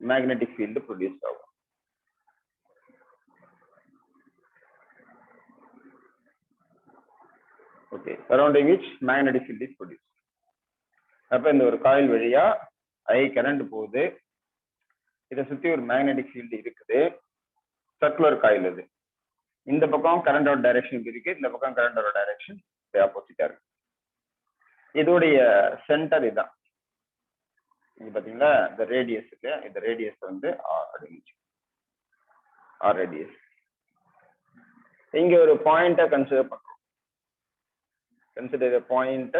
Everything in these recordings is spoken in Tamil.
magnetic field produced ஆகும். Okay, surrounding which magnetic field is produced. அப்ப இந்த ஒரு காயில் வழியா I current போகுது. இதை சுத்தி ஒரு magnetic field இருக்குது. சர்க்குலர் காயில் அது. இந்த பக்கம் கரண்டோட டைரக்ஷன் இருக்கு, இந்த பக்கம் கரண்டோட டைரக்ஷன் ஆப்போசிட்டா இருக்கு. இதோடைய சென்டர் இதான். இங்க பாத்தீங்களா இந்த ரேடியஸ் இருக்கு, இந்த ரேடியஸ் வந்து ஆர் அப்படின்னு ஆர் ரேடியஸ். இங்க ஒரு பாயிண்ட கன்சிடர் பண்றோம். கன்சிடர் பாயிண்ட்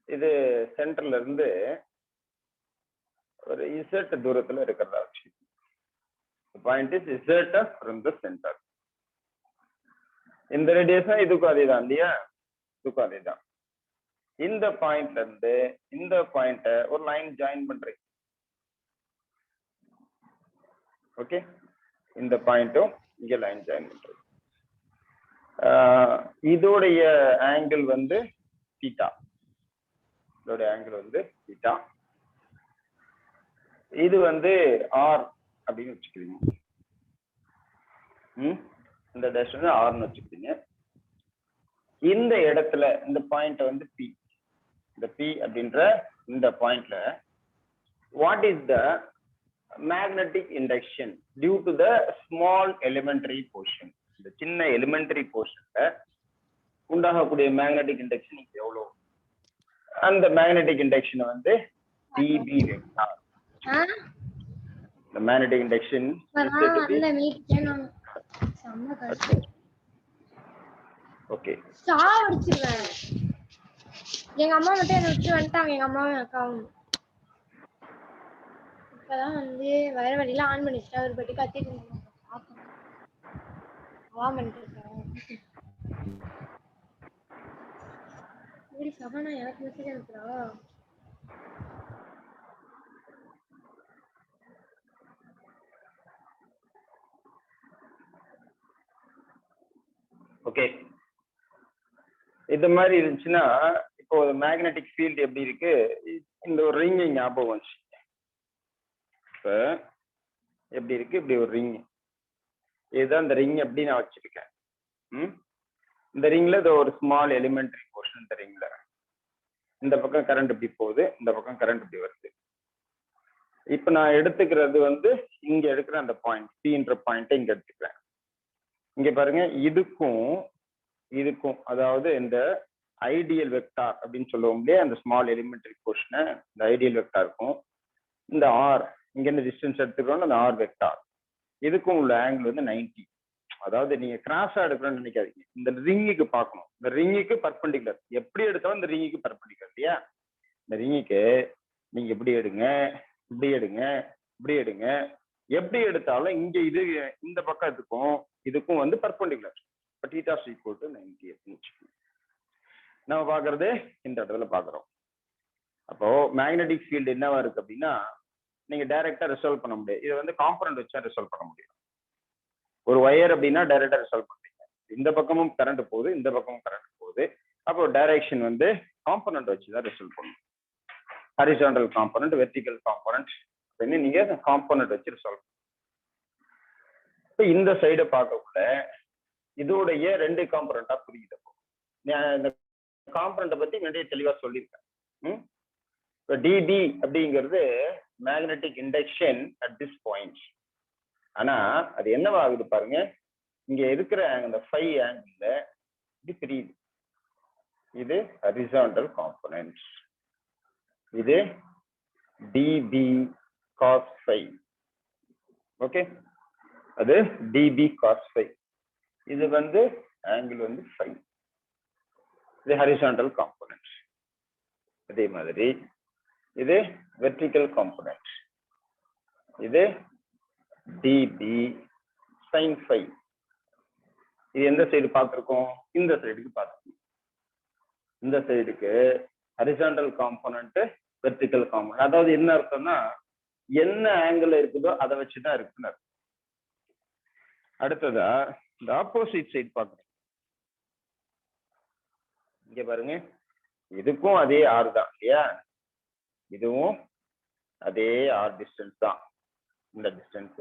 இது சென்டர்ல இருந்து ஒரு z தூரத்துல இருக்கிறதா வச்சு. Point is z from the center. இந்த ரேடியஸ் இதுக்கும் அதேதான் இல்லையா, இதுக்கும் அதேதான். இந்த பாயிண்ட்ல இருந்து இந்த பாயிண்ட ஒரு லைன் ஜாயின் பண்றேன். ஓகே, இந்த பாயிண்ட்டும் இங்க லைன் ஜாயின் பண்றேன். இதோடைய ஆங்கிள் வந்து தீட்டா. இதோட ஆங்கிள் வந்து தீட்டா. இது வந்து ஆர் அப்படின்னு வச்சுக்கிறீங்க. இந்த டேஷ் வந்து ஆர்னு வச்சுக்கிறீங்க. இந்த இடத்துல இந்த பாயிண்ட் வந்து பி. இந்த பி அப்படின்ற இந்த பாயிண்ட்ல what is the magnetic induction due to the small elementary portion. இந்த சின்ன எலிமெண்டரி போர்ஷன்ல உண்டாகக்கூடிய மேக்னெட்டிக் இண்டக்ஷன் எவ்வளவு? அந்த மேக்னெட்டிக் இண்டக்ஷன் வந்து db vector. The magnetic induction okay. எங்க அம்மா மட்டும் என்ன விட்டு வந்துட்டாங்க. எங்க அம்மாவும் அக்காவும் இப்பதான் வந்து வர வழியில ஆன் பண்ணிட்டு அவர் பட்டி கத்திட்டு இருந்தாங்க. சபானா எனக்கு மெசேஜ் அனுப்புறா. ஓகே, இந்த மாதிரி இருந்துச்சுன்னா இப்போ மேக்னெட்டிக் ஃபீல்ட் எப்படி இருக்கு? இந்த ஒரு ரிங் ஞாபகம் வந்துச்சு. இப்ப எப்படி இருக்கு? இப்படி ஒரு ரிங். இதுதான் இந்த ரிங் எப்படி நான் வச்சிருக்கேன். இந்த ரிங்ல இது ஒரு ஸ்மால் எலிமெண்டரி போர்ஷன். இந்த ரிங்ல இந்த பக்கம் கரண்ட் இப்படி போகுது, இந்த பக்கம் கரண்ட் இப்படி வருது. இப்ப நான் எடுத்துக்கிறது வந்து இங்க எடுக்கிற அந்த பாயிண்ட் பீன்ற பாயிண்ட் இங்க எடுத்துக்கிறேன். இங்க பாருங்க, இதுக்கும் இதுக்கும் அதாவது இந்த ஐடியல் வெக்டார் அப்படின்னு சொல்லுவோம் இல்லையா, அந்த ஸ்மால் எலிமெண்டரி போர்ஷனை இந்த ஐடியல் வெக்டார் இருக்கும். இந்த ஆர் இங்க இருந்து டிஸ்டன்ஸ் எடுத்துக்கிறோம், அந்த ஆர் வெக்டார் இதுக்கும் உள்ள ஆங்கிள் வந்து 90. அதாவது நீங்க கிராஸா எடுக்கணும்னு நினைக்காதீங்க, இந்த ரிங்குக்கு பார்க்கணும். இந்த ரிங்குக்கு பர்பெண்டிகுலர். எப்படி எடுத்தாலும் இந்த ரிங்குக்கு பர்பெண்டிகுலர் இல்லையா. இந்த ரிங்குக்கு நீங்க எப்படி எடுங்க, இப்படி எடுங்க, இப்படி எடுங்க, எப்படி எடுத்தாலும் இங்க இது இந்த பக்கம் இதுக்கும் வந்து பர்பெண்டிகுலர். θ = 90 அப்படின்னு நம்ம பாக்குறது இந்த இடத்துல பாக்குறோம். அப்போ மேக்னெட்டிக் ஃபீல்டு என்னவா இருக்கு அப்படின்னா, நீங்க டைரக்டா ரிசால்வ் பண்ண முடியாது. இதை வந்து காம்பனன்ட் வச்சா ரிசால்வ் பண்ண முடியும். ஒரு ஒயர் அப்படின்னா டைரக்டா ரிசால்வ் பண்றீங்க. இந்த பக்கமும் கரண்ட் போகுது, இந்த பக்கமும் கரண்ட் போகுது. அப்போ டைரக்ஷன் வந்து காம்பனன்ட் வச்சுதான் ரிசால்வ் பண்ணணும். ஹரிசாண்டல் காம்பனன்ட், வெர்டிகல் காம்பனன்ட் அப்படின்னு நீங்க காம்பனன்ட் வச்சு ரிசால்வ் பண்ணணும். இப்போ இந்த சைடை பார்க்கக்குள்ள இதோடைய ரெண்டு காம்பனண்டா புரியுது. இந்த காம்பனண்ட்டை பத்தி நிறைய தெளிவா சொல்லியிருக்கேன். டிபி அப்படிங்கிறது magnetic induction at this point. ஆனா அது என்னவாகுது பாருங்க, இங்க இருக்கிற அந்த ஃபை ஆங்கிள் இது பிரியுது. இது ஹரிசாண்டல் காம்பனன்ட், இது டிபி காஸ் ஃபை. ஓகே, அது டிபி காஸ் ஃபை. இது வந்து ஆங்கிள் வந்து ஃபை. இது ஹரிசாண்டல் காம்பனன்ட். அதே மாதிரி இது வெர்டிகல் காம்பனன்ட், இது டிபி சைன் ஃபை. இது எந்த சைடு பார்த்துருக்கோம்? இந்த சைடுக்கு பார்த்துருக்கோம். இந்த சைடுக்கு ஹரிசாண்டல் காம்பனன்ட், வெர்டிகல் காம்பனன்ட். அதாவது என்ன அர்த்தம்னா, என்ன ஆங்கிள் இருக்குதோ அதை வச்சுதான் இருக்குன்னு அர்த்தம். அடுத்ததா இந்த ஆப்போசிட் சைடு பார்க்கணும். இங்க பாருங்க, இதுக்கும் அதே ஆர் தான் இல்லையா, இதுவும் அதே ஆர் டிஸ்டன்ஸ் தான். இந்த டிஸ்டன்ஸ்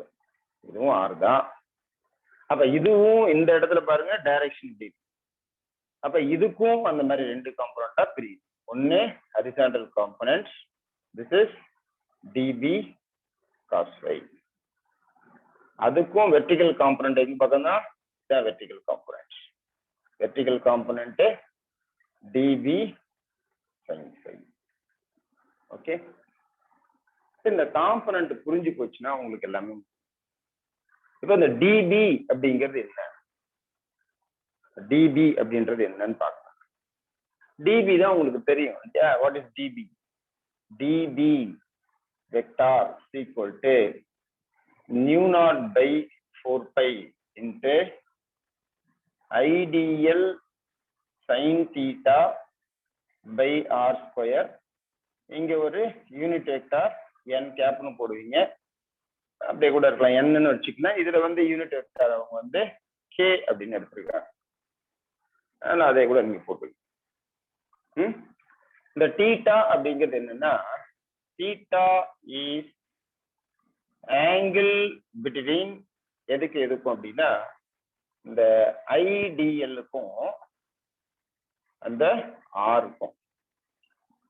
இதுவும் r தான். அப்ப இதுவும் இந்த இடத்துல பாருங்க டைரக்ஷன் இப்படி. அப்ப இதுக்கும் அந்த மாதிரி ரெண்டு காம்பனண்டா பிரியுது. ஒன்னு horizontal component, this is db cos phi. அதுக்கும் வெர்டிகல் காம்பனன்ட் எங்க பார்த்தோம்னா இதான் vertical component. Vertical component db sin phi. Okay, இந்த காம்பனன்ட் புரிஞ்சு போச்சுன்னா உங்களுக்கு எல்லாமே. இப்ப இந்த db அப்படிங்கிறது என்ன, db அப்படின்றது என்னன்னு பார்க்கலாம். db தான் உங்களுக்கு தெரியும். What is db? db vector is equal to nu naught by 4 pi into ideal sin theta by r square. இங்க ஒரு யூனிட் வெக்டார் n கேப்னு போடுவீங்க, அப்படியே கூட இருக்கலாம் என்னன்னு வச்சுக்கலாம். இதுல வந்து யூனிட் வெக்டார் அவங்க வந்து k அப்படின்னு எடுத்திருக்காங்க, அதனால அதே கூட நீங்க போட்டுருங்க. இந்த தீட்டா அப்படிங்கிறது என்னன்னா, தீட்டா இஸ் ஆங்கிள் பிட்வீன் எதுக்கு எதுக்கும் அப்படின்னா இந்த ஐடிஎல்லுக்கும் அந்த ஆருக்கும்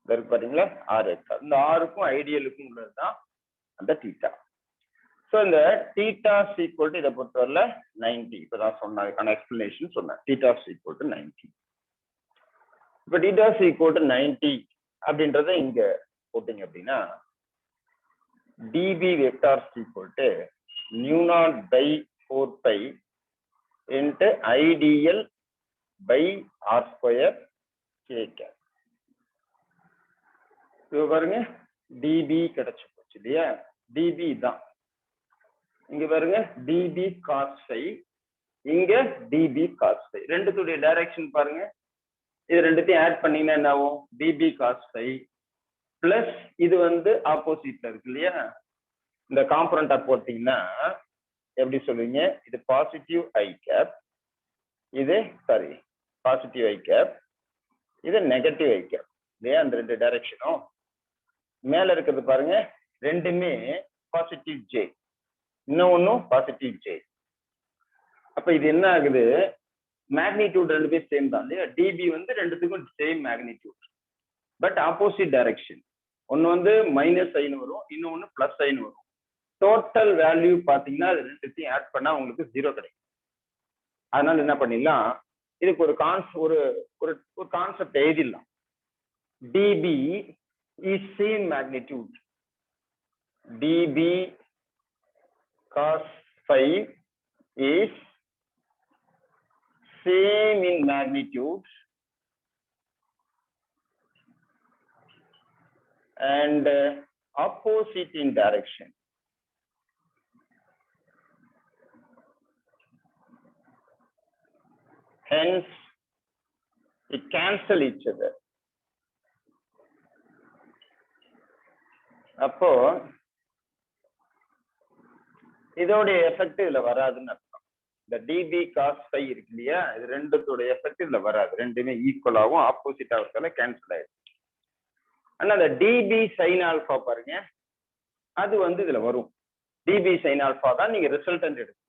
இருக்கு பாத்தீங்களா, ஆர் வெக்டார். இந்த ஆருக்கும் ஐடியலுக்கும் உள்ளதுதான் அந்த தீட்டா. ஸோ இந்த தீட்டா ஈக்குவல் டு இதை பொறுத்தவரையில 90. இப்பதான் சொன்னதுக்கான எக்ஸ்பிளனேஷன் சொன்னேன். Theta equal to 90. இப்ப தீட்டா ஈக்குவல் டு 90 அப்படின்றத இங்க போட்டீங்க அப்படின்னா db vector equal to nu naught by 4 pi into idl by r square k cap. இப்போ பாருங்க db கிடைச்சு போச்சு இல்லையா, db தான். இங்க பாருங்க db cos phi, இங்க db cos phi. ரெண்டுத்துடைய டைரக்ஷன் பாருங்க. இது ரெண்டுத்தையும் ஆட் பண்ணீங்கன்னா என்ன ஆகும், db cos phi பிளஸ் இது வந்து ஆப்போசிட்ல இருக்கு இல்லையா, இந்த காம்பனண்டா போட்டீங்கன்னா எப்படி சொல்லுவீங்க, இது பாசிட்டிவ் i கேப், இது சாரி பாசிட்டிவ் i கேப், இது நெகட்டிவ் i கேப் இல்லையா. அந்த ரெண்டு டைரக்ஷனும் மேல இருக்கிறது பாருங்க, ரெண்டுமே பாசிட்டிவ் j, இன்னொன்னும் பாசிட்டிவ் j. அப்ப இது என்ன ஆகுது, மேக்னிடியூட் ரெண்டு பேரும் சேம் தான் இல்லையா. db வந்து ரெண்டுத்துக்கும் same magnitude, but opposite direction. ஒன்னு வந்து மைனஸ் சைன் வரும், இன்னொன்னு பிளஸ் சைன் வரும். டோட்டல் வேல்யூ பாத்தீங்கன்னா அது ரெண்டுத்தையும் ஆட் பண்ணா உங்களுக்கு 0 கிடைக்கும். அதனால என்ன பண்ணிடலாம், இதுக்கு ஒரு கான்செப்ட் எழுதிடலாம். db is same magnitude, db cos phi is same in magnitude and opposite in direction. Hence it cancel each other. அப்போ இதோட எஃபெக்ட் இதுல வராதுன்னு அர்த்தம். இந்த db cos phi இருக்கு இல்லையா, இது ரெண்டுத்தோட எஃபெக்ட் இதுல வராது. ரெண்டுமே ஈக்குவலாகவும் ஆப்போசிட்டா இருக்கிறத கேன்சல் ஆயிடும். ஆனா அந்த db sin alpha பாருங்க, அது வந்து இதுல வரும். db sin alpha தான் நீங்க ரிசல்டன்ட் எடுக்கும்.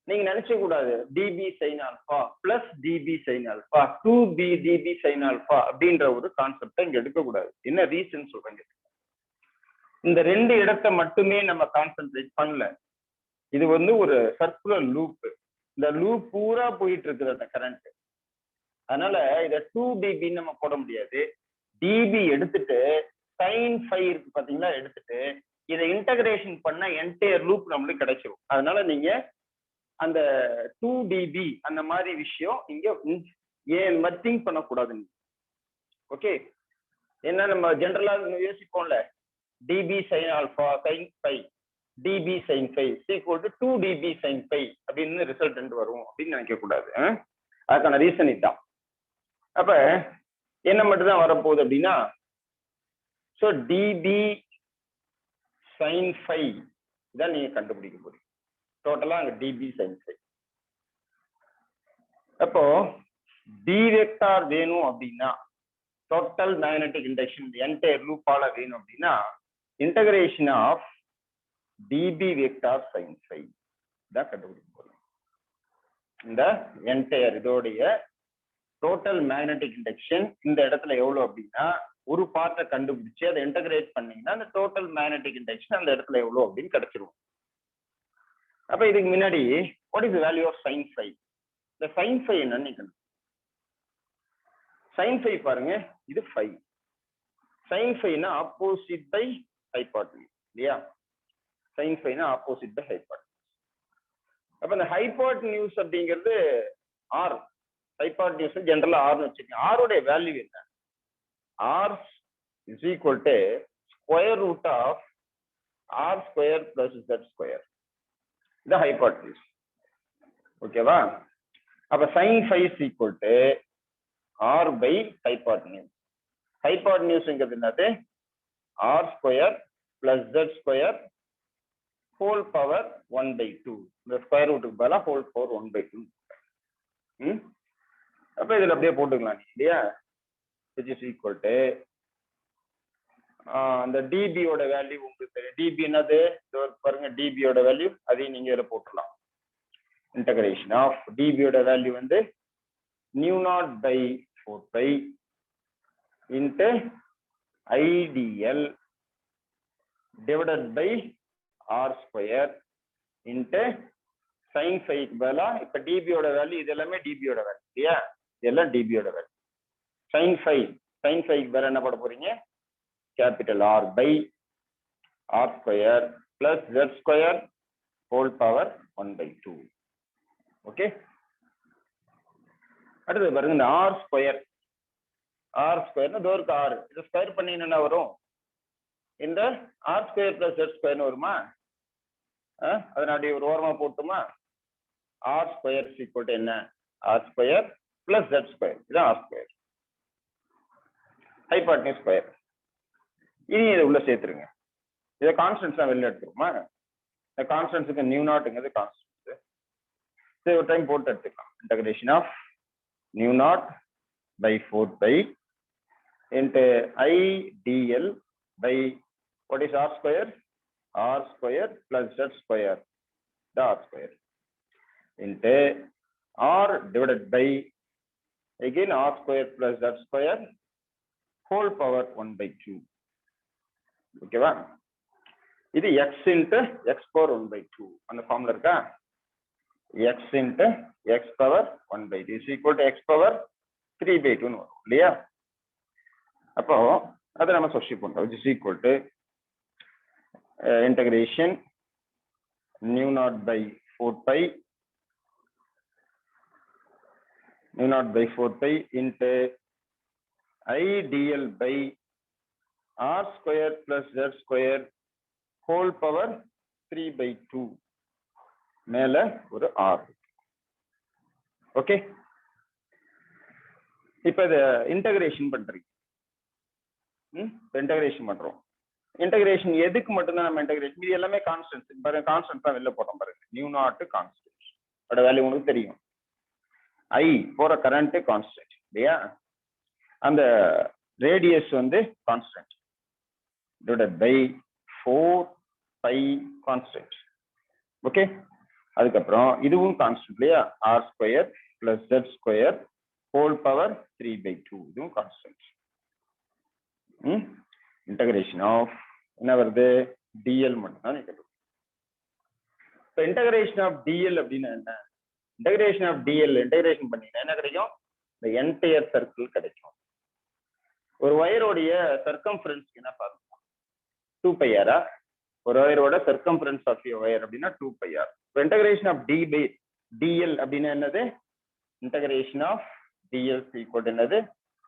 நீங்க நினைச்ச கூடாது db sin alpha plus db sin alpha 2b db sin alpha அப்படின்ற ஒரு கான்செப்டை இங்க எடுக்க கூடாது. என்ன ரீசன் சொல்றேங்க, இந்த ரெண்டு இடத்தை மட்டுமே நம்ம கான்சென்ட்ரேட் பண்ணல. இது வந்து ஒரு சர்க்குலர் லூப், இந்த லூப் பூரா போயிட்டு இருக்குது அந்த கரண்ட். அதனால இத 2db நம்ம போட முடியாது. db எடுத்துட்டு sin phi இருக்கு பாத்தீங்களா, எடுத்துட்டு இதை இன்டகிரேஷன் பண்ண என்டையர் லூப் நம்மளுக்கு கிடைச்சிரும். அதனால நீங்க அந்த 2db அந்த மாதிரி விஷயம் இங்க ஏன் திங்க் பண்ணக்கூடாது. ஓகே, என்ன நம்ம ஜென்ரலா யோசிப்போம்ல, db sin alpha sin phi db sin phi equal to 2db sin phi அப்படின்னு ரிசல்டன்ட் வரும் அப்படின்னு நினைக்க கூடாது. அதுக்கான ரீசன் இதுதான். அப்ப என்ன மட்டும் தான் வரப்போகுது அப்படின்னா, ஸோ db sin phi இதான் நீங்க கண்டுபிடிக்க போறீங்க. டோட்டலா அங்க db sin phi. அப்போ d வெக்டார் வேணும் அப்படின்னா, டோட்டல் மேக்னெட்டிக் இண்டக்ஷன் என்டையர் லூப்பால வேணும் அப்படின்னா, integration of dB vector sin phi தான் கண்டுபிடிக்க போறோம். இந்த என்டையர் இதோடைய டோட்டல் மேக்னெட்டிக் இண்டக்ஷன் இந்த இடத்துல எவ்வளவு அப்படின்னா ஒரு பார்ட்டை கண்டுபிடிச்சு அதை இன்டகிரேட் பண்ணீங்கன்னா அந்த டோட்டல் மேக்னெட்டிக் இண்டக்ஷன் அந்த இடத்துல எவ்வளவு அப்படின்னு கிடைச்சிரும். அப்ப இதுக்கு முன்னாடி what is value of sin phi? இந்த sin phi என்னன்னு நினைக்கணும். sin phi பாருங்க, இது phi. sin phi னா ஆப்போசிட் பை ஹைபாட்னியூஸ் இல்லையா? sin phi னா ஆப்போசிட் பை ஹைபாட்னியூஸ். அப்ப இந்த ஹைபாட்னியூஸ் அப்படிங்கிறது r, ஹைபாட்னியூஸ் ஜெனரலா r னு வச்சுக்கோங்க. r உடைய வேல்யூ என்ன? r is equal to square root of r square plus z square. இது ஹைபாட்னியூஸ். ஓகேவா? அப்ப sin phi is equal to r by hypotenuse. ஹைபாட்னியூஸ்ங்கிறது என்னது? r square plus z square whole power 1/2. இந்த ஸ்கொயர் ரூட்டுக்கு பதிலா whole power 1/2. அப்ப இதுல அப்படியே போட்டுக்கலாம் இல்லையா? which is equal to அந்த dB ஓட வேல்யூ உங்களுக்கு தெரியும். dB என்னது? பாருங்க, dB ஓட வேல்யூ அதையும் நீங்க இதுல போட்டுடலாம். இன்டகிரேஷன் ஆஃப் dB ஓட வேல்யூ வந்து mu naught by 4 pi into IDL divided by r square into sin phi க்கு பதிலா இப்ப dB ஓட வேல்யூ இது எல்லாமே dB ஓட வேல்யூ இல்லையா? இதெல்லாம் dB ஓட வேல்யூ. sin phi க்கு பதிலா என்ன போட போறீங்க? Capital R by r square plus z square whole power 1/2. Okay, அடுத்து பாருங்க, இந்த r square தோருக்கு r இது ஸ்கொயர் பண்ணீங்கன்னா என்ன வரும்? இந்த r square plus z square வருமா? அதனால ஒரு ஓரமா போட்டுமா? r square is equal to என்ன? r square plus z square. இதுதான் r square, ஹைபாட்னியூஸ் ஸ்கொயர். இனி இதை உள்ள சேர்த்துருங்க. இதை கான்ஸ்டன்ஸ் தான் வெளில எடுத்துருமா? இந்த கான்ஸ்டன்ஸுக்கு நியூ நாட்டுங்கிறது கான்ஸ்டன்ஸ். சரி, ஒரு டைம் போட்டு எடுத்துக்கலாம். Integration of mu naught by 4 pi into IDL by what is r square? r square plus z square, the r square into r divided by again r square plus z square whole power 1/2. ஓகேவா? இது x into x power 1/2 அந்த ஃபார்முலா இருக்கா? x into x power 1/2 is equal to x power 3/2 ன்னு வரும் இல்லையா? அப்போ அதை நம்ம சப்ஸ்டிட்யூட் பண்றோம். which is equal to integration mu naught by 4 pi into IDL by r square plus z square whole power 3/2 மேல ஒரு r. ஓகே, இப்ப இத இன்டகிரேஷன் பண்றீங்க. இன்டகிரேஷன் பண்றோம். இன்டகிரேஷன் எதுக்கு மட்டும்தான் நம்ம இன்டகிரேஷன்? இது எல்லாமே கான்ஸ்டன்ட். பாருங்க, கான்ஸ்டன்ட் தான் வெளில போட்டோம். பாருங்க, நியூ நாட் கான்ஸ்டன்ட் அதோட வேல்யூ உங்களுக்கு தெரியும். ஐ போற கரண்ட் கான்ஸ்டன்ட் இல்லையா? அந்த ரேடியஸ் வந்து constant divided by 4 pi constant. Okay, அதுக்கப்புறம் இதுவும் கான்ஸ்டன்ட் இல்லையா? r square plus z square whole power 3/2 இதுவும் கான்ஸ்டன்ட். இன்டகிரேஷன் ஆஃப் என்ன வருது? dl மட்டும் தான் நிக்கணும். இப்போ இன்டகிரேஷன் ஆஃப் dl அப்படின்னா என்ன? இன்டகிரேஷன் ஆஃப் dl இன்டகிரேஷன் பண்ணீங்கன்னா என்ன கிடைக்கும்? இந்த என்டையர் சர்க்கிள் கிடைக்கும். ஒரு வயரோடைய சர்க்கம்ஃபரன்ஸ் என்ன பார்க்கலாம்? 2 pi r. ஒரு வயரோட சர்க்கம்ஃபரன்ஸ் ஆஃப் வயர் அப்படின்னா 2 pi r. இப்போ integration of d by dl அப்படின்னா என்னது? Integration of dl equal to என்னது?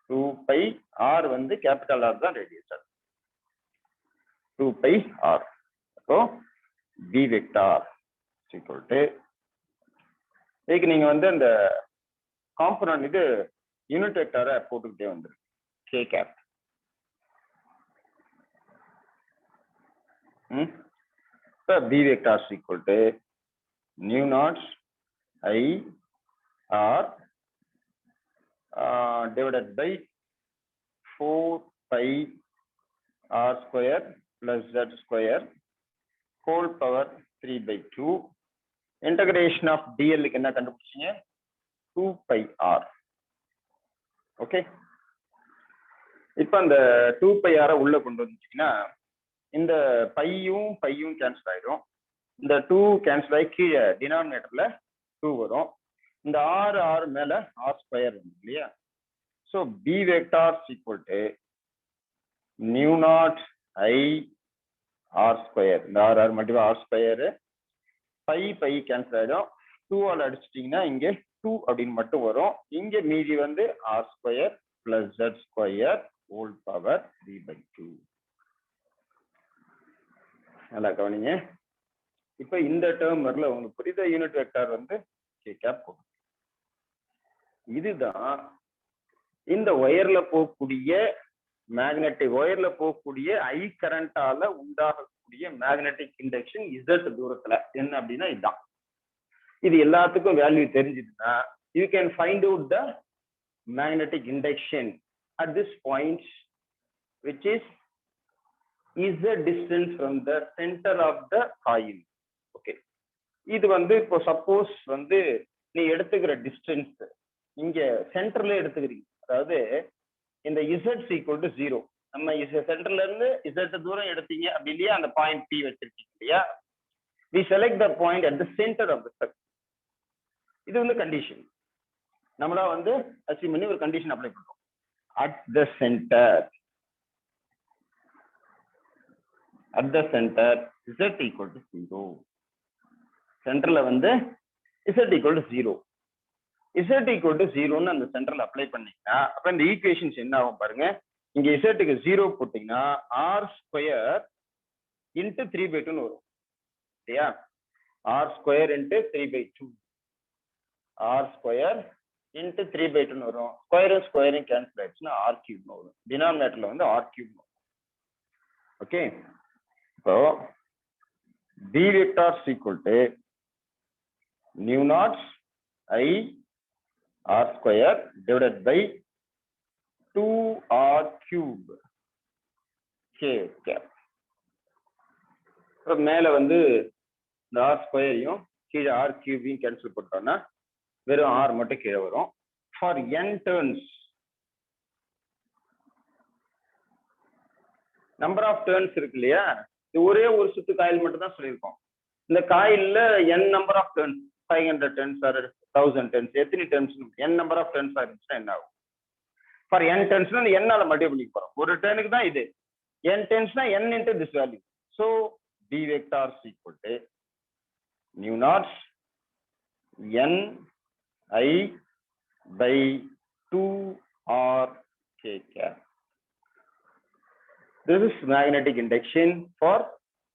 2 pi r வந்து கேபிட்டல் R தான் ரேடியஸ். 2 pi r. அப்போ b வெக்டார் ஈக்குவல் டு இதுக்கு நீங்க வந்து அந்த காம்பனன்ட் இது யூனிட் வெக்டாரை போட்டுக்கிட்டே வந்துருக்கு. k cap. So b vector is equal to nu naught I r divided by 4 pi r square plus z square whole power 3/2. Integration of dl க்கு என்ன கண்டுபிடிச்சீங்க? 2 pi r. ஓகே, இப்போ அந்த 2 pi r உள்ள கொண்டு வந்துட்டீங்கன்னா இந்த பையும் கேன்சல் ஆயிடும். இந்த 2 கேன்சல் ஆகி கீழே டினாமினேட்டர்ல 2 வரும். இந்த r மேல r ஸ்கொயர் வரும் இல்லையா? So b vectors equal to mu naught i r square. இந்த r மட்டும் r ஸ்கொயர், பை கேன்சல் ஆயிடும். 2 ஆல் அடிச்சிட்டிங்கன்னா இங்கே 2 அப்படின்னு மட்டும் வரும். இங்க மீதி வந்து r square plus z square whole power 3/2. நல்லா கவனிங்க. இப்ப இந்த டேர்ம் வரல உங்களுக்கு புரியுத? யூனிட் வெக்டார் வந்து k கேப். இதுதான் இந்த ஒயர்ல போகக்கூடிய மேக்னெட்டிக் ஒயர்ல போகக்கூடிய ஐ கரண்டால உண்டாகக்கூடிய மேக்னெட்டிக் இண்டக்ஷன் z தூரத்துல என்ன அப்படின்னா இதுதான். இது எல்லாத்துக்கும் வேல்யூ தெரிஞ்சதுன்னா you can find out the magnetic induction at this point, which is the distance from the center of the coil. Okay, இது வந்து இப்போ சப்போஸ் வந்து நீ எடுத்துக்கிற டிஸ்டன்ஸ் இங்க சென்டர்ல எடுத்துக்கிறீங்க, அதாவது இந்த z equal to 0. நம்ம சென்டர்ல இருந்து z தூரம் எடுத்தீங்க அப்படி இல்லையா, அந்த பாயிண்ட் P வச்சிருக்கீங்க இல்லையா? we select the point at the center of the circle. இது வந்து கண்டிஷன். நம்மளா வந்து அசீவ் பண்ணி ஒரு கண்டிஷன் அப்ளை பண்றோம். at the center z equal to 0. சென்டர்ல வந்து z equal to 0. z equal to 0 அந்த சென்டர்ல அப்ளை பண்ணீங்கன்னா அப்ப இந்த ஈக்குவேஷன்ஸ் என்ன ஆகும் பாருங்க. இங்க z க்கு 0 போட்டீங்கன்னா r ஸ்கொயர் இன்டு 3/2 வரும் சரியா? r square into 3/2, r square into 3/2 வரும். ஸ்கொயரும் கேன்சல் ஆயிடுச்சுன்னா r கியூப் வரும். டினாமினேட்டர்ல வந்து r கியூப் வரும். ஓகே, இப்போ b vectors equal to mu naught i r square divided by 2r cube k cap. மேல வந்து இந்த r ஸ்கொயரையும் கீழே r கியூபையும் கேன்சல் பண்ணிட்டோம்னா வெறும் r மட்டும் கீழே வரும். For n turns, number of turns இருக்கு இல்லையா, இது ஒரே ஒரு சுத்து காயில் மட்டும் தான் சொல்லியிருக்கோம். இந்த காயில்ல n number of turns, 500 turns or 1000 turns, எத்தனை turns n number of turns இருந்துச்சுன்னா என்ன ஆகும்? ஃபார் n டர்ன்ஸ்னா இந்த n ஆல மல்டிப்ளை பண்ணி போறோம். ஒரு டர்னுக்கு தான் இது. n டர்ன்ஸ்னா n into this value. So b vectors equal to mu not n I by 2r k cap. This is magnetic induction for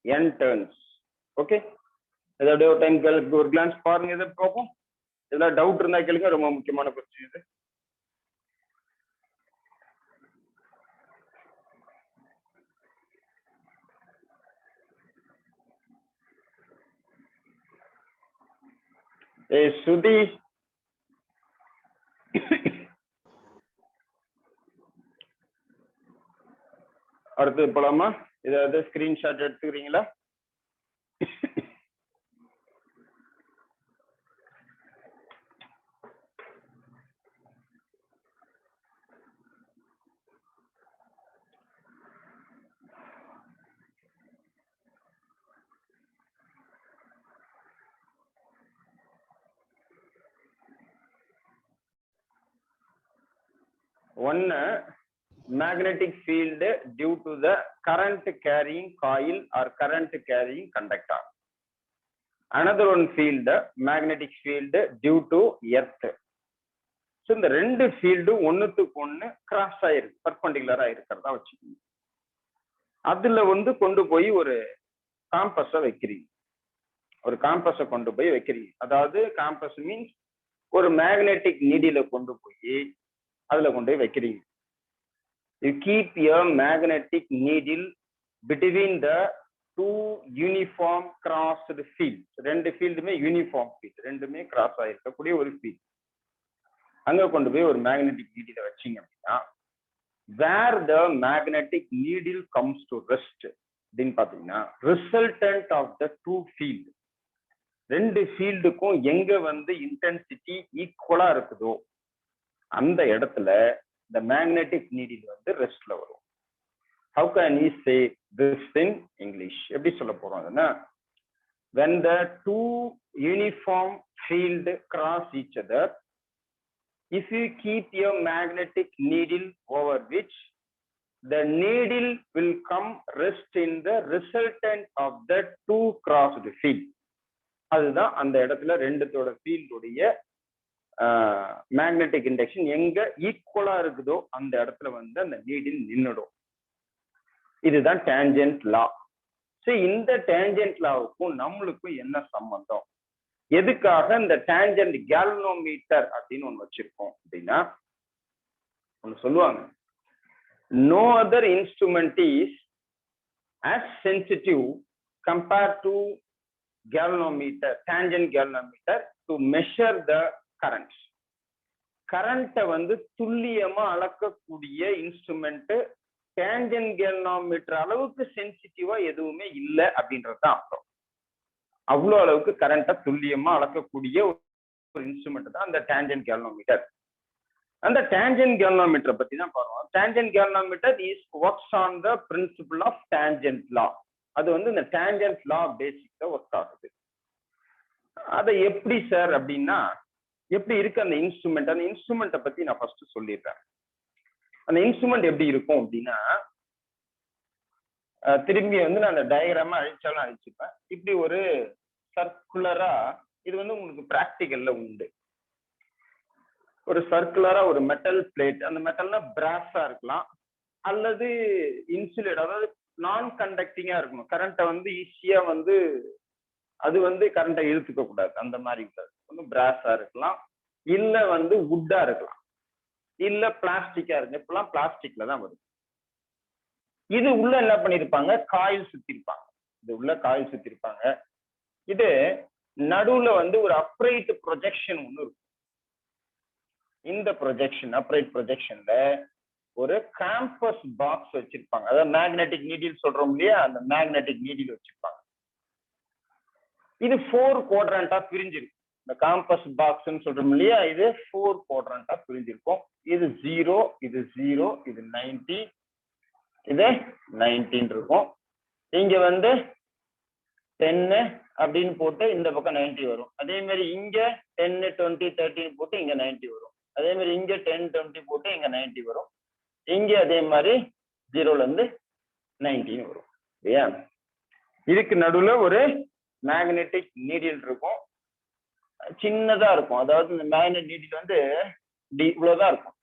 n turns. Okay, ஏதாவது ஒரு டைம் ஒரு glance பாருங்க. இதை பார்ப்போம். ஏதாவது டவுட் இருந்தா கேளுங்க. ரொம்ப முக்கியமான கொஸ்டின் இது. சுதி அடுத்து போலாமா? ஏதாவது ஸ்கிரீன்ஷாட் எடுத்துக்கிறீங்களா? One, magnetic field due to the current carrying coil or current carrying conductor. Another one field, magnetic field due to earth. So இந்த ரெண்டு ஃபீல்டு ஒன்னுத்துக்கு ஒன்னு கிராஸ் ஆயிருக்கு, பர்பெண்டிகுலரா இருக்கிறதா வச்சுக்கோங்க. அதுல வந்து கொண்டு போய் ஒரு காம்பஸை வைக்கிறீங்க. ஒரு காம்பஸை கொண்டு போய் வைக்கிறீங்க. அதாவது காம்பஸ் மீன்ஸ் ஒரு மேக்னெட்டிக் நீடில கொண்டு போய் அதுல கொண்டு போய் வைக்கிறீங்க. You keep your magnetic needle between the two uniform crossed fields. ரெண்டு ஃபீல்டுமே யூனிஃபார்ம் ஃபீல்ட், ரெண்டுமே கிராஸ் ஆயிருக்கக்கூடிய ஒரு ஃபீல்ட். அங்க கொண்டு போய் ஒரு மேக்னெட்டிக் நீடில வச்சீங்க அப்படின்னா, where the magnetic needle comes to rest, அப்படின்னு பாத்தீங்கன்னா resultant of the two field, ரெண்டு ஃபீல்டுக்கும் எங்க வந்து இன்டென்சிட்டி ஈக்குவலா இருக்குதோ அந்த இடத்துல இந்த மேக்னெட்டிக் நீடில் வந்து ரெஸ்ட்ல வரும். How can you say this in English? எப்படி சொல்ல போறோம் அதுன்னா, when the two uniform field cross each other, if you keep your magnetic needle over which the needle will come rest in the resultant of the two crossed field. அதுதான் அந்த இடத்துல ரெண்டுத்தோட ஃபீல்ட் உடைய மேக்னெட்டிக் இண்டக்ஷன் எங்க ஈக்குவலா இருக்குதோ அந்த இடத்துல வந்து அந்த நீடில் நின்னுடும். இதுதான் டேஞ்சன்ட் லா. சரி, இந்த டேஞ்சன்ட் லாவுக்கும் நம்மளுக்கும் என்ன சம்பந்தம்? எதுக்காக இந்த டேஞ்சன்ட் கேல்வனோமீட்டர் அப்படின்னு ஒண்ணு வச்சிருக்கோம் அப்படின்னா, ஒண்ணு சொல்லுவாங்க, no other instrument is as sensitive compared to galvanometer, tangent galvanometer, to measure the current. கரண்ட்டை வந்து துல்லியமா அளக்கக்கூடிய இன்ஸ்ட்ருமெண்ட் டேஞ்சன்ட் கேல்வனோமீட்டர் அளவுக்கு சென்சிட்டிவா எதுவுமே இல்லை அப்படின்றது தான் அர்த்தம். அவ்வளோ அளவுக்கு கரண்ட்டை துல்லியமா அளக்கக்கூடிய ஒரு இன்ஸ்ட்ருமெண்ட் தான் அந்த டேஞ்சன்ட் கேல்வனோமீட்டர். அந்த டேஞ்சன்ட் கேல்வனோமீட்டரை பத்தி தான் பார்ப்போம். Tangent galvanometer is works on the principle of tangent law. அது வந்து இந்த டேஞ்சன்ட் லா பேசிக்ல ஒர்க் ஆகுது. அதை எப்படி சார் அப்படின்னா, எப்படி இருக்கு அந்த இன்ஸ்ட்ருமெண்ட்? அந்த இன்ஸ்ட்ருமெண்ட்டை பத்தி நான் ஃபர்ஸ்ட் சொல்லிடுறேன். அந்த இன்ஸ்ட்ருமெண்ட் எப்படி இருக்கும் அப்படின்னா, திரும்பி வந்து நான் அந்த டயக்ராம அழிச்சாலும் அழிச்சுப்பேன். இப்படி ஒரு சர்க்குலரா, இது வந்து உங்களுக்கு பிராக்டிகல்ல உண்டு. ஒரு சர்க்குலரா ஒரு மெட்டல் பிளேட், அந்த மெட்டல்னா பிராஸா இருக்கலாம் அல்லது இன்சுலேட், அதாவது நான் கண்டக்டிங்கா இருக்கணும். கரண்ட்டை வந்து ஈஸியா வந்து அது வந்து கரண்ட்டை இழுத்துக்க கூடாது, அந்த மாதிரி வந்து பிராஸா இருக்கலாம், இல்ல வந்து வுட்டா இருக்கலாம், இல்ல பிளாஸ்டிக்கா இருக்கு. இப்பெல்லாம் பிளாஸ்டிக்ல தான் வருது. இது உள்ள என்ன பண்ணிருப்பாங்க, காயில் சுத்திருப்பாங்க. இது உள்ள காயில் சுத்திருப்பாங்க. இது நடுவுல வந்து ஒரு அப்ரைட் ப்ரொஜெக்ஷன் ஒண்ணு இருக்கும். இந்த ப்ரொஜெக்ஷன், அப்ரைட் ப்ரொஜெக்ஷன்ல ஒரு கேம்பஸ் பாக்ஸ் வச்சிருப்பாங்க. அதாவது மேக்னெட்டிக் நீடில் சொல்றோம் இல்லையா, அந்த மேக்னெட்டிக் நீடில் வச்சிருப்பாங்க. இது 4 குவாட்ரண்டா பிரிஞ்சிருக்கு. இந்த காம்பஸ் பாக்ஸ் சொல்றோம் இல்லையா, இது 4 குவாட்ரண்டா பிரிஞ்சிருக்கும். இது 0, இது 0, இது 90, இது 19 இருக்கும். இங்க வந்து 10 அப்படின்னு போட்டு இந்த பக்கம் 90 வரும். அதே மாதிரி இங்க 10, 20, 13 போட்டு இங்க 90 வரும். அதே மாதிரி இங்க 10, 20 போட்டு இங்க 90 வரும். இங்க அதே மாதிரி 0ல இருந்து 19 வரும். இல்லையா? இதுக்கு நடுவுல ஒரு மேக்னெட்டிக் நீடில் இருக்கும், சின்னதா இருக்கும். அதாவது இந்த மேக்னெட் நீடில் வந்து இவ்வளவுதான் இருக்கும்.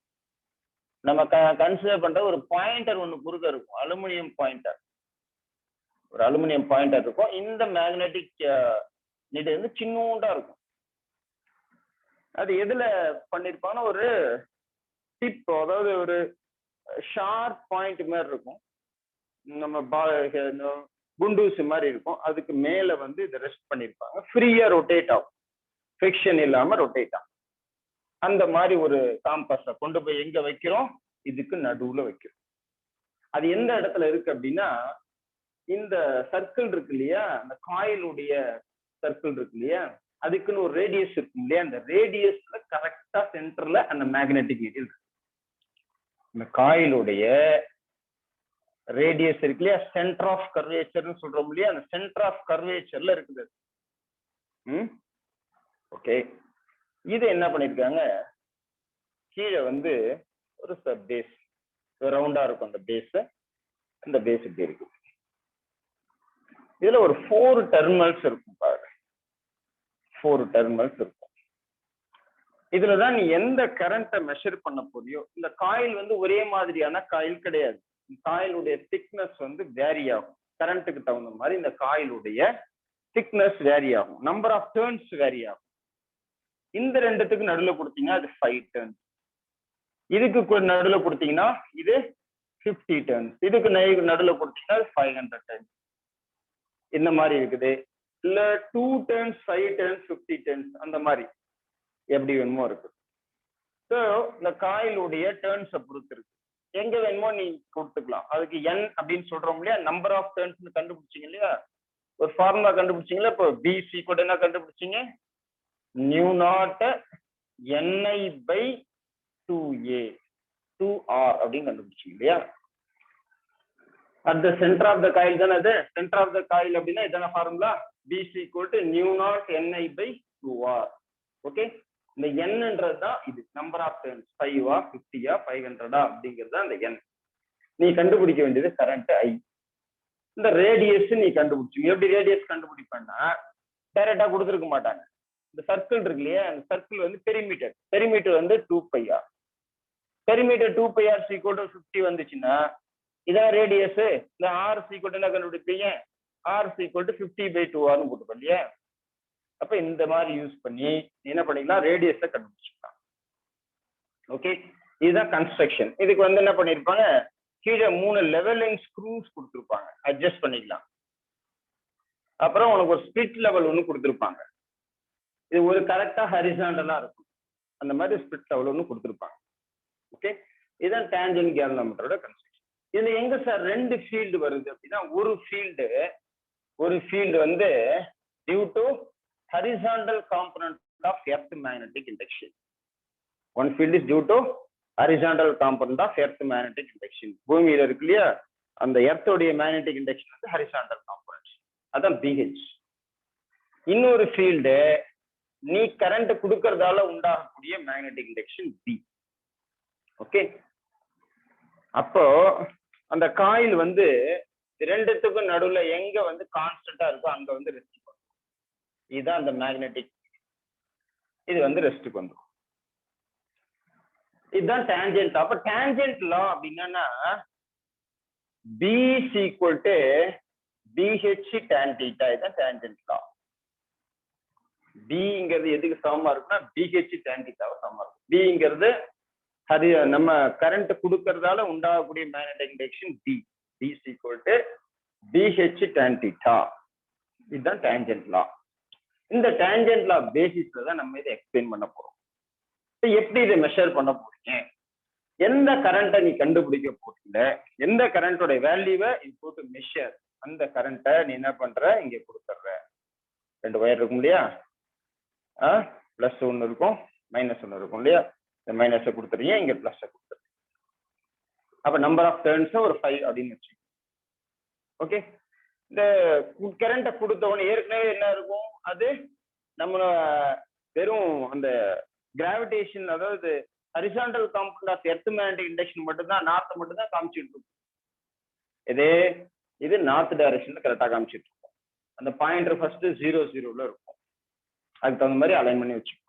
நம்ம கன்சிடர் பண்ற ஒரு பாயிண்டர் ஒண்ணு குறுக்க இருக்கும், அலுமினியம் பாயிண்டர். ஒரு அலுமினியம் பாயிண்டர் இருக்கும். இந்த மேக்னெட்டிக் நீடில் வந்து சின்னூண்டா இருக்கும். அது எதுல பண்ணிருப்பாங்கன்னா, ஒரு டிப், அதாவது ஒரு ஷார்ப் பாயிண்ட் மாதிரி இருக்கும். நம்ம குண்டூசி மாதிரி இருக்கும். அதுக்கு மேல வந்து இதை ரெஸ்ட் பண்ணிருப்பாங்க. ஃப்ரீயா ரொட்டேட் ஆகும், ஃபிக்ஷன் இல்லாம ரொட்டேட் ஆகும். அந்த மாதிரி ஒரு காம்பஸை கொண்டு போய் எங்க வைக்கிறோம், இதுக்கு நடுவுல வைக்கிறோம். அது எந்த இடத்துல இருக்கு அப்படின்னா, இந்த சர்க்கிள் இருக்கு இல்லையா, அந்த காயிலுடைய சர்க்கிள் இருக்கு இல்லையா, அதுக்குன்னு ஒரு ரேடியஸ் இருக்கும் இல்லையா, அந்த ரேடியஸ்ல கரெக்டா சென்டர்ல அந்த மேக்னெட்டிக் நீடில் இருக்கு. இந்த காயிலுடைய ரேடியஸ் இருக்கு இல்லையா, சென்டர் ஆஃப் கர்வேச்சர்னு சொல்றோம் இல்லையா, அந்த சென்டர் ஆஃப் கர்வேச்சர்ல இருக்குது. ஓகே, இது என்ன பண்ணிருக்காங்க, கீழே வந்து ஒரு பேஸ் ரவுண்டா இருக்கும். அந்த பேஸ், அந்த பேஸ் இப்படி இருக்கு. இதுல ஒரு 4 டெர்மினல்ஸ் இருக்கும் பாருங்க, 4 டெர்மினல்ஸ் இருக்கும். இதுலதான் நீ எந்த கரண்ட்டை மெஷர் பண்ண போறியோ, இந்த காயில் வந்து ஒரே மாதிரியான காயில் கிடையாது. காயிலுடைய திக்னஸ் வந்து வேரி ஆகும். கரண்ட்டுக்கு தகுந்த மாதிரி இந்த காயிலுடைய திக்னஸ் வேரி ஆகும், நம்பர் ஆஃப் டர்ன்ஸ் வேரி ஆகும். இந்த ரெண்டுத்துக்கு நடுவுல கொடுத்தீங்கன்னா அது 5 டர்ன்ஸ், இதுக்கு நடுவுல கொடுத்தீங்கன்னா இது 50 டர்ன்ஸ், இதுக்கு நடுவுல கொடுத்தீங்கன்னா 500 டர்ன்ஸ். இந்த மாதிரி இருக்குது. இல்ல 2 டர்ன்ஸ், 5 டர்ன்ஸ், 50 டர்ன்ஸ், அந்த மாதிரி எப்படி வேணுமோ இருக்கு. ஸோ இந்த காயிலுடைய டர்ன்ஸை பொறுத்து இருக்கு. எங்க வேணுமோ நீ கொடுத்துக்கலாம். அதுக்கு n அப்படின்னு சொல்றோம் இல்லையா, நம்பர் ஆஃப் டர்ன்ஸ் கண்டுபிடிச்சிங்க இல்லையா, ஒரு ஃபார்முலா கண்டுபிடிச்சிங்களா. இப்போ b = என்ன கண்டுபிடிச்சிங்க, mu naught ni by 2a 2r அப்படின்னு கண்டுபிடிச்சிங்க இல்லையா. at the center of the coil தானே அது, center of the coil அப்படின்னா இதான formula, b = new naught ni by 2r. Okay, இந்த n-ன்றது தான் இது நம்பர் ஆஃப் டர்ன்ஸ், 5 50 500 அப்படிங்கிறது அந்த n. நீ கண்டுபிடிக்க வேண்டியது கரண்ட் i. இந்த ரேடியஸ் நீ கண்டுபிடிச்சிங்க. எப்படி ரேடியஸ் கண்டுபிடிப்பேன்னா, டைரக்டா கொடுத்துருக்க மாட்டாங்க. இந்த சர்க்கிள் இருக்கு இல்லையா, அந்த சர்க்கிள் வந்து பெரிமீட்டர் வந்து 2πr. பெரிமீட்டர் 2πr = 50 வந்துச்சுன்னா இதான் ரேடியஸ். இந்த r = என்ன கண்டுபிடிப்பீங்க, r = 50/2r போட்டுப்போம் இல்லையா. அப்ப இந்த மாதிரி யூஸ் பண்ணி என்ன பண்ணிக்கலாம், ரேடியஸை கண்டுபிடிச்சிக்கலாம். ஓகே, இதுதான் கன்ஸ்ட்ரக்ஷன். இதுக்கு வந்து என்ன பண்ணிருப்பாங்க, கீழே 3 லெவலிங் ஸ்க்ரூஸ் கொடுத்துருப்பாங்க, அட்ஜஸ்ட் பண்ணிக்கலாம். அப்புறம் உனக்கு ஒரு ஸ்பிளிட் லெவல் ஒன்று கொடுத்துருப்பாங்க. இது ஒரு கரெக்டா ஹரிசாண்டலா இருக்கும், அந்த மாதிரி ஸ்பிளிட் லெவல் ஒன்று கொடுத்துருப்பாங்க. ஓகே, இதுதான் டேன்ஜென்ட் கேல்வனோமீட்டரோட கன்ஸ்ட்ரக்ஷன். இதுல எங்க சார் 2 ஃபீல்டு வருது அப்படின்னா, ஒரு ஃபீல்டு வந்து due to horizontal component of earth magnetic induction. One field is due to horizontal component of earth magnetic induction. பூமியில இருக்கு இல்லையா, அந்த எர்த்தோடைய மேக்னெட்டிக் இண்டக்ஷன் வந்து ஹரிசாண்டல் காம்பனன்ட், அதான் BH. இன்னொரு ஃபீல்டு நீ கரண்ட் கொடுக்கறதால உண்டாகக்கூடிய மேக்னெட்டிக் இண்டக்ஷன் B. ஓகே, அப்போ அந்த காயில் வந்து ரெண்டுத்துக்கும் நடுவுல எங்க வந்து கான்ஸ்டன்டா இருக்கோ அங்க வந்து ரெஸ்ட் பண்ணும். இதுதான் அந்த மேக்னெட்டிக், இது வந்து ரெஸ்ட்டுக்கு வந்துடும். இதுதான் டேன்ஜென்ட். அப்ப டேன்ஜென்ட் லா அப்படின்னா B = BH tan θ. இதுதான் டேன்ஜென்ட் லா. Bங்கிறது எதுக்கு சமமா இருக்குன்னா BH tan θ சமமா இருக்கும். Bங்கிறது அது நம்ம கரண்ட் கொடுக்கறதால உண்டாகக்கூடிய magnetic induction B. B = BH tan θ. இதுதான் டேன்ஜென்ட் லா. இந்த டேன்ஜென்ட் லா பேசிஸ்ல தான் நம்ம இதை எக்ஸ்பிளைன் பண்ண போறோம். எப்படி இதை மெஷர் பண்ண போறீங்க, எந்த கரண்ட்டை நீ கண்டுபிடிக்க போறீங்க, எந்த கரண்டோட வேல்யூவை போட்டு மெஷர், அந்த கரண்ட்டை நீ என்ன பண்ற, இங்க கொடுத்துட்ற. 2 வயர் இருக்கும் இல்லையா, பிளஸ் 1 இருக்கும் மைனஸ் 1 இருக்கும் இல்லையா, இந்த மைனஸை கொடுத்துறீங்க, இங்க பிளஸை கொடுத்துறீங்க. அப்ப நம்பர் ஆஃப் டர்ன்ஸ் ஒரு 5 அப்படின்னு வச்சு. ஓகே, இந்த கரண்ட்டை கொடுத்தவொடனே ஏற்கனவே என்ன இருக்கும், அது நம்ம வெறும் அந்த கிராவிடேஷன், அதாவது horizontal component of earth magnetic induction மட்டும்தான், நார்த் மட்டும்தான் காமிச்சிட்டு இருக்கும். இது நார்த் டைரக்ஷன்ல கரெக்டா காமிச்சிட்டு இருக்கும். அந்த பாயிண்டர் ஃபர்ஸ்ட் 0 0ல இருக்கும். அதுக்கு தகுந்த மாதிரி அலைன் பண்ணி வச்சுக்கோ.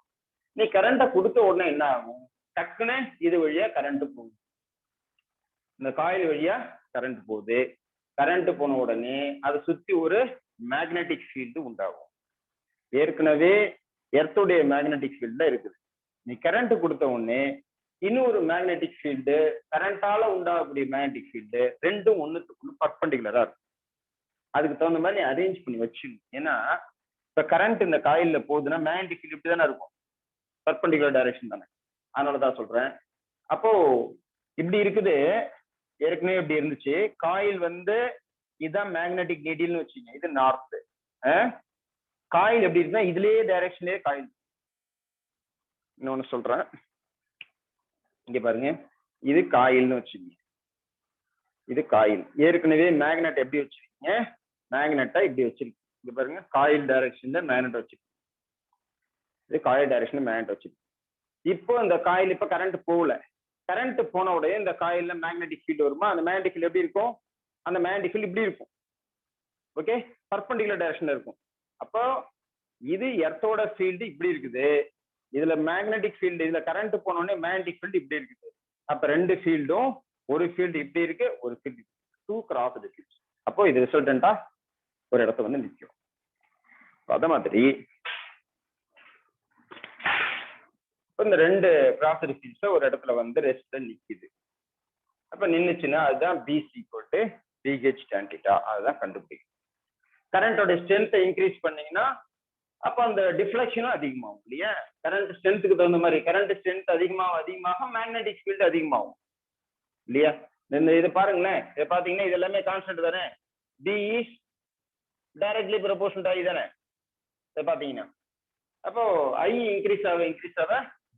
நீ கரண்ட்டை கொடுத்த உடனே என்ன ஆகும், டக்குன்னு இது வழியா கரண்ட் போகுது, இந்த காயில் வழியா கரண்ட் போகுது. கரண்ட் போன உடனே அதை சுத்தி ஒரு மேக்னெட்டிக் ஃபீல்டு உண்டாகும். ஏற்கனவே எர்த்துடைய மேக்னெட்டிக் ஃபீல்ட்ல இருக்குது. நீ கரண்ட் கொடுத்த உடனே இன்னொரு மேக்னெட்டிக் ஃபீல்டு, கரண்டால உண்டாகக்கூடிய மேக்னெட்டிக் ஃபீல்டு, ரெண்டும் ஒண்ணுத்துக்குள்ள பர்பெண்டிகுலரா இருக்கும். அதுக்கு தகுந்த மாதிரி நீ அரேஞ்ச் பண்ணி வச்சு. ஏன்னா இப்ப கரண்ட் இந்த காயில்ல போகுதுன்னா மேக்னெட்டிக் ஃபீல்டு இப்படி தானே இருக்கும், பர்பெண்டிகுலர் டைரக்ஷன் தானே. அதனாலதான் சொல்றேன். அப்போ இப்படி இருக்குது, ஏற்கனவே இப்படி இருந்துச்சு. காயில் வந்து இதுதான் மேக்னெட்டிக் நீடில்னு வச்சுக்கோங்க, இது நார்த். காயில் எப்படி இருக்குன்னா இதுலயே டைரக்ஷன்லயே காயில். இன்னொன்னு சொல்றேன், இங்க பாருங்க, இது காயில்னு வச்சுக்கோங்க, இது காயில். ஏற்கனவே மேக்னெட் எப்படி வச்சிருக்கீங்க, மேக்னெட்டை இப்படி வச்சிருக்கீங்க. இங்க பாருங்க, காயில் டைரக்ஷன்ல மேக்னெட் வச்சிருக்கீங்க, இது காயில் டைரக்ஷன்ல மேக்னெட் வச்சிருக்கீங்க. இப்போ இந்த காயில் இப்ப கரண்ட் போகல, கரண்ட் போன உடனே இந்த காயில்ல மேக்னெட்டிக் ஃபீல்டு வருமா, அந்த மேக்னெட்டிக் ஃபீல்டு எப்படி இருக்கும், அந்த மேக்னெட்டிக் ஃபீல்டு இப்படி இருக்கும். ஓகே, பர்பெண்டிகுலர் டைரக்ஷன்ல இருக்கும். அப்போ இது எர்த்தோட ஃபீல்டு இப்படி இருக்குது, இதுல மேக்னெட்டிக் ஃபீல்டு, இதுல கரண்ட் போன உடனே மேக்னெட்டிக் ஃபீல்டு இப்படி இருக்குது. அப்ப ரெண்டு ஃபீல்டும், ஒரு ஃபீல்டு இப்படி இருக்கு, ஒரு ஃபீல்டு 2 கிராஸ் ஃபீல்ட்ஸ். அப்போ இது ரிசல்டன்டா ஒரு இடத்த வந்து நிற்கும். அத மாதிரி இந்த 2 கிராஸ் ஃபீல்ட்ஸ் ஒரு இடத்துல வந்து ரெஸ்ட்ல நிக்குது. அப்ப நின்னுச்சுன்னா அதுதான் B = BH tan θ. அதுதான் கண்டுபிடிக்கும். கரண்டோட ஸ்ட்ரென்த்தை இன்க்ரீஸ் பண்ணீங்கன்னா அப்ப அந்த டிஃப்ளெக்ஷனும் அதிகமாகும் இல்லையா. கரண்ட் ஸ்ட்ரென்த்துக்கு தகுந்த மாதிரி கரண்ட் ஸ்ட்ரென்த் அதிகமாக மேக்னெட்டிக் ஃபீல்டு அதிகமாகும். இல்லையா? இந்த இது பாருங்களேன், இதை பாத்தீங்கன்னா இது எல்லாமே கான்ஸ்டன்ட் தானே. b is directly proportional to I தானே இதை பாத்தீங்கன்னா. அப்போ I இன்க்ரீஸ் ஆக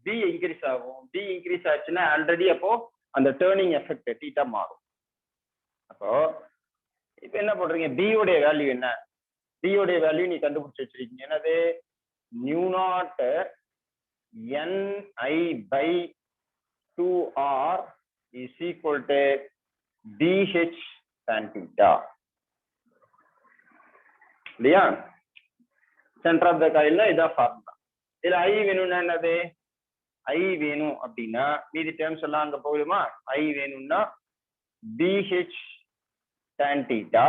b இன்க்ரீஸ் ஆகும். b இன்க்ரீஸ் ஆச்சுன்னா ஆல்ரெடி அப்போ அந்த டேர்னிங் எஃபெக்ட் தீட்டா மாறும். அப்போ இப்போ என்ன பண்றீங்க, b உடைய வேல்யூ என்ன, b உடைய வேல்யூ நீ கண்டுபிடிச்சு வச்சிருக்கீங்க. என்னது, new naught ni by 2r is equal to bh tan theta. இல்லையா? சென்டர் ஆஃப் த காயில்ல இதான் ஃபார்முலா. இதுல I வேணும்னா என்னது, I வேணும் அப்படின்னா மீதி டேர்ம்ஸ் எல்லாம் அங்க போகுதுமா. I வேணும்னா bh tan theta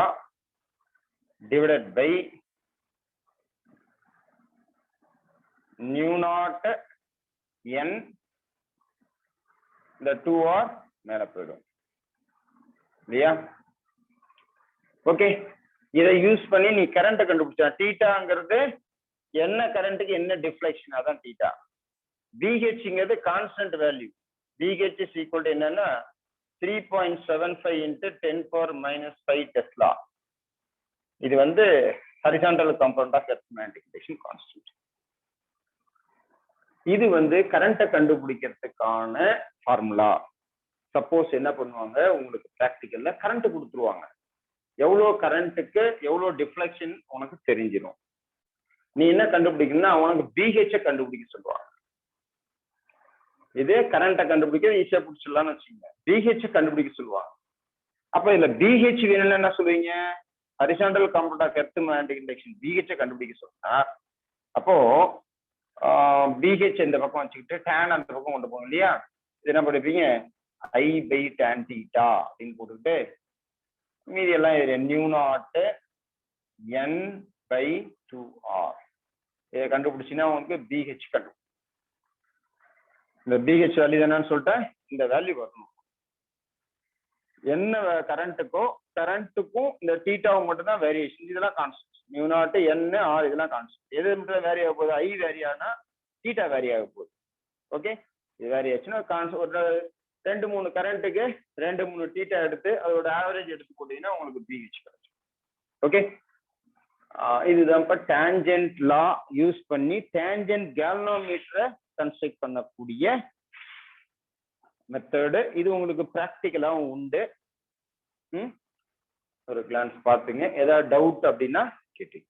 divided by nu naught n, இந்த 2r மேல போயிடும் இல்லையா? ஓகே, இதை யூஸ் பண்ணி நீ கரண்ட் கண்டுபிடிச்சா. தீட்டாங்கிறது என்ன கரண்ட்டுக்கு என்ன டிஃப்ளெக்ஷன், அதான் தீட்டா. பிஹெச்ங்கிறது constant value. BH is equal to என்னன்னா 3.75 into 10⁻⁵ டெஸ்லா. இது வந்து horizontal component of earth magnetic induction constant. இது வந்து கரண்ட்டை கண்டுபிடிக்கிறதுக்கான ஃபார்முலா. சப்போஸ் என்ன பண்ணுவாங்க, உங்களுக்கு பிராக்டிக்கல்ல கரண்ட் கொடுத்துருவாங்க, எவ்வளோ கரண்ட்டுக்கு எவ்வளோ டிஃப்ளெக்ஷன் உனக்கு தெரிஞ்சிடும். நீ என்ன கண்டுபிடிக்கணும்னா உனக்கு பிஹெச்ச கண்டுபிடிக்க சொல்லுவாங்க. இதே கரண்ட்டை கண்டுபிடிக்க ஈஸியா பிடிச்சிடலாம்னு வச்சுக்கோங்க, பிஹெச்ச கண்டுபிடிக்க சொல்லுவாங்க. அப்ப இதுல பிஹெச் வேணும்னா என்ன சொல்லுவீங்க, horizontal component of earth magnetic induction பிஹெச்ச கண்டுபிடிக்க சொன்னா, அப்போ பிஹெச் இந்த பக்கம் வச்சுக்கிட்டு டேன் அந்த பக்கம் கொண்டு போகணும் இல்லையா? இது என்ன படிப்பீங்க, I by tan theta அப்படின்னு போட்டுக்கிட்டு மீதி எல்லாம் இது new not n by 2r இதை கண்டுபிடிச்சின்னா உங்களுக்கு பிஹெச் கண்டு. இந்த பிஹெச் வேல்யூ என்னன்னு சொல்லிட்டேன், இந்த வேல்யூ வரணும். என்ன கரண்ட்டுக்கும் இந்த தீட்டாவும் மட்டும் தான் வேரியேஷன். இதெல்லாம் constant. New not n r இதெல்லாம் கான்ஸ்டன்ட். எது மட்டும் வேரி ஆக போகுது, I வேரி ஆனா தீட்டா வேரி ஆக போகுது. ஓகே, இது வேரி ஆச்சுன்னா ஒரு 2-3 கரண்ட்டுக்கு 2-3 தீட்டா எடுத்து அதோட ஆவரேஜ் எடுத்து போட்டீங்கன்னா உங்களுக்கு பிஹெச் கிடைக்கும். ஓகே, இதுதான் இப்போ டேஞ்சன்ட் லா யூஸ் பண்ணி டேஞ்சன்ட் கேல்வனோமீட்டரை கன்ஸ்ட்ரக்ட் பண்ணக்கூடிய மெத்தடு. இது உங்களுக்கு ப்ராக்டிக்கலாகவும் உண்டு. ஒரு கிளான்ஸ் பார்த்துங்க. ஏதாவது டவுட் அப்படின்னா கேட்டீங்க.